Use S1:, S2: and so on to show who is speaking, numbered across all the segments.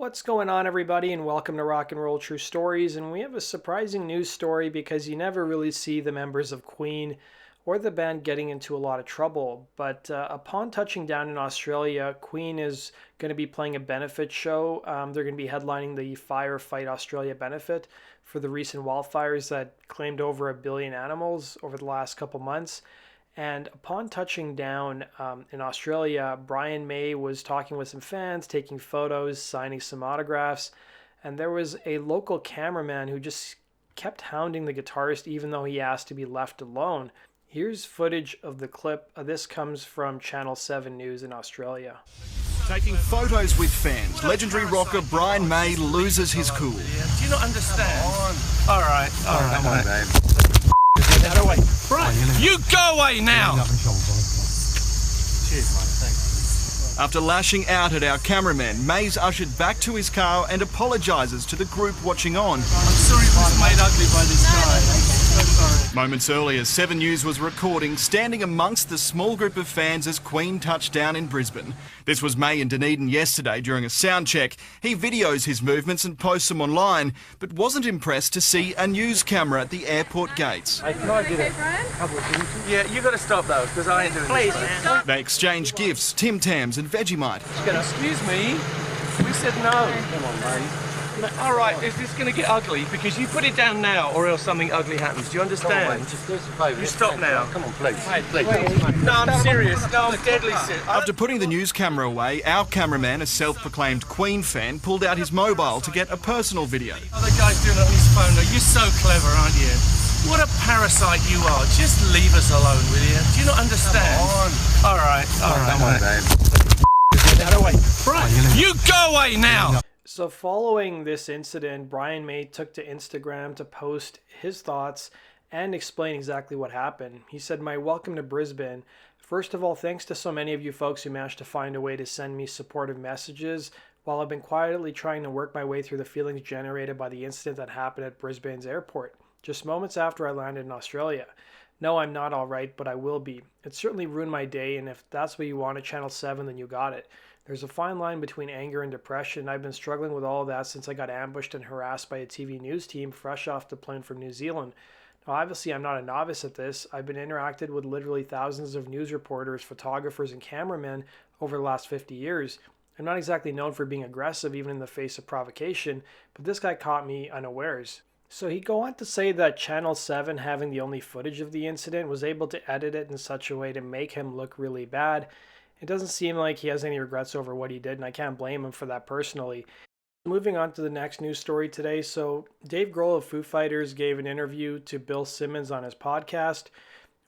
S1: What's going on, everybody, and welcome to Rock and Roll True Stories. And we have a surprising news story because you never really see the members of Queen or the band getting into a lot of trouble. But upon touching down in Australia, Queen is going to be playing a benefit show. They're going to be headlining the Fight Australia benefit for the recent wildfires that claimed over 1 billion animals over the last couple months. And upon touching down in Australia, Brian May was talking with some fans, taking photos, signing some autographs. And there was a local cameraman who just kept hounding the guitarist even though he asked to be left alone. Here's footage of the clip. This comes from Channel 7 News in Australia.
S2: Taking photos with fans, legendary rocker Brian May loses his cool.
S3: Do you not understand? All right,
S4: Come on, babe.
S3: Get away. Brian, you go away now.
S4: Cheers, mate. Thanks.
S2: After lashing out at our cameraman, May's ushered back to his car and apologises to the group watching on.
S3: I'm sorry it was made ugly by this guy. So sorry.
S2: Moments earlier, 7 News was recording, standing amongst the small group of fans as Queen touched down in Brisbane. This was May in Dunedin yesterday during a sound check. He videos his movements and posts them online, but wasn't impressed to see a news camera at the airport gates.
S3: Hey, can I get a couple of things? Yeah, you got to stop those because I ain't doing this. Please.
S2: They exchanged gifts, Tim Tams and Vegemite.
S3: Excuse me. We said no. Come on, mate. All right, is this going to get ugly? Because you put it down now or else something ugly happens. Do you understand?
S4: Come on, mate. Just do us a favour.
S3: You stop now.
S4: Come on, please.
S3: Hey,
S4: please.
S3: No, I'm serious. No, I'm deadly serious.
S2: After putting the news camera away, our cameraman, a self-proclaimed Queen fan, pulled out his mobile to get a personal video.
S3: Other guy's doing it on his phone. Now, you're so clever, aren't you? What a parasite you are. Just leave us alone, will you? Do you not understand?
S4: Come on.
S3: All right.
S4: Come on, babe.
S3: Get away. Brian, you go away now.
S1: So following this incident, Brian May took to Instagram to post his thoughts and explain exactly what happened. He said, "My welcome to Brisbane. First of all, thanks to so many of you folks who managed to find a way to send me supportive messages while I've been quietly trying to work my way through the feelings generated by the incident that happened at Brisbane's airport, just moments after I landed in Australia. No, I'm not all right, but I will be. It certainly ruined my day, and if that's what you want at Channel 7, then you got it. There's a fine line between anger and depression. I've been struggling with all of that since I got ambushed and harassed by a TV news team fresh off the plane from New Zealand. Now, obviously, I'm not a novice at this. I've been interacted with literally thousands of news reporters, photographers, and cameramen over the last 50 years. I'm not exactly known for being aggressive, even in the face of provocation, but this guy caught me unawares." So he'd go on to say that Channel 7, having the only footage of the incident, was able to edit it in such a way to make him look really bad. It doesn't seem like he has any regrets over what he did, and I can't blame him for that personally. Moving on to the next news story today. So Dave Grohl of Foo Fighters gave an interview to Bill Simmons on his podcast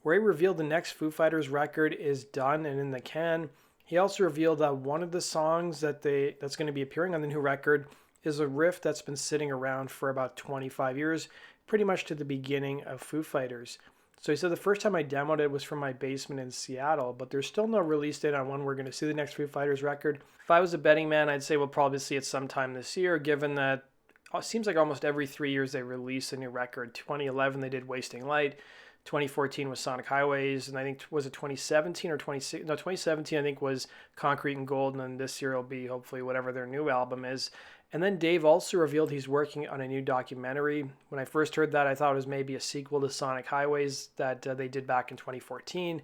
S1: where he revealed the next Foo Fighters record is done and in the can. He also revealed that one of the songs that's going to be appearing on the new record is a riff that's been sitting around for about 25 years, pretty much to the beginning of Foo Fighters. So he said, "The first time I demoed it was from my basement in Seattle, but there's still no release date on when we're going to see the next Foo Fighters record. If I was a betting man, I'd say we'll probably see it sometime this year, given that it seems like almost every 3 years they release a new record. 2011 they did Wasting Light, 2014 was Sonic Highways, and I think, was it 2017 or 2017 I think was Concrete and Gold, and then this year will be hopefully whatever their new album is." And then Dave also revealed he's working on a new documentary. When I first heard that, I thought it was maybe a sequel to Sonic Highways that they did back in 2014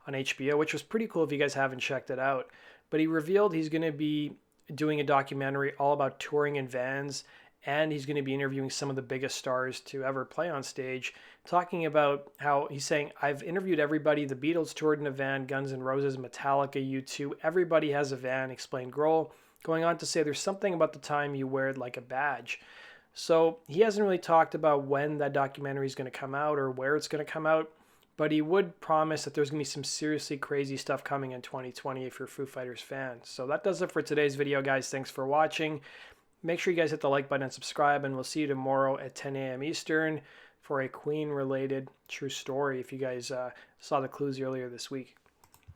S1: on HBO, which was pretty cool if you guys haven't checked it out. But he revealed he's going to be doing a documentary all about touring in vans, and he's going to be interviewing some of the biggest stars to ever play on stage, talking about how he's saying, "I've interviewed everybody. The Beatles toured in a van, Guns N' Roses, Metallica, U2, everybody has a van," explained Grohl, going on to say there's something about the time you wear it like a badge. So he hasn't really talked about when that documentary is going to come out or where it's going to come out, but he would promise that there's going to be some seriously crazy stuff coming in 2020 if you're a Foo Fighters fan. So that does it for today's video, guys. Thanks for watching. Make sure you guys hit the like button and subscribe, and we'll see you tomorrow at 10 a.m. Eastern for a Queen-related true story if you guys saw the clues earlier this week.